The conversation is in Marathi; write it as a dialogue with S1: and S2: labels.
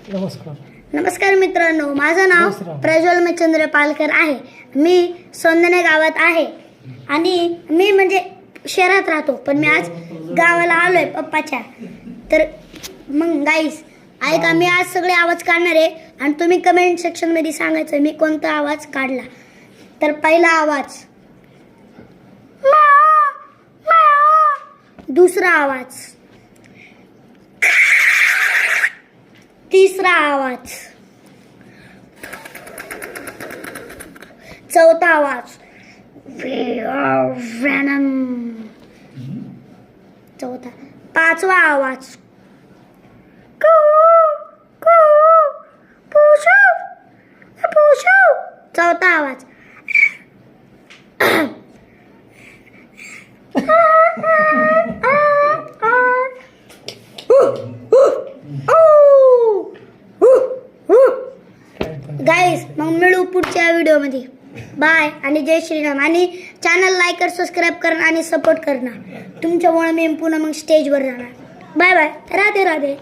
S1: नमस्कार मित्रांनो, माझं नाव प्रज्वल मच्छिंद्र पालकर आहे. मी सोंदणे गावात आहे आणि मी म्हणजे शहरात राहतो, पण मी आज गावाला आलोय पप्पाच्या. तर मग गाईस ऐका, मी आज सगळे आवाज काढणार आहे आणि तुम्ही कमेंट सेक्शन मध्ये सांगायचं मी कोणता आवाज काढला. तर पहिला आवाज, दुसरा आवाज, तिसरा आवाज, चौथा आवाज, चौथा, पाचवा आवाज, चौथा आवाज, गाईस मग मिळू पुढच्या व्हिडिओमध्ये. बाय आणि जय श्रीराम. आणि चॅनल लाईक कर, सबस्क्राईब करा आणि सपोर्ट करणार. तुमच्यामुळे मी पुन्हा मग स्टेजवर जाणार. Bye bye, Radhe Radhe.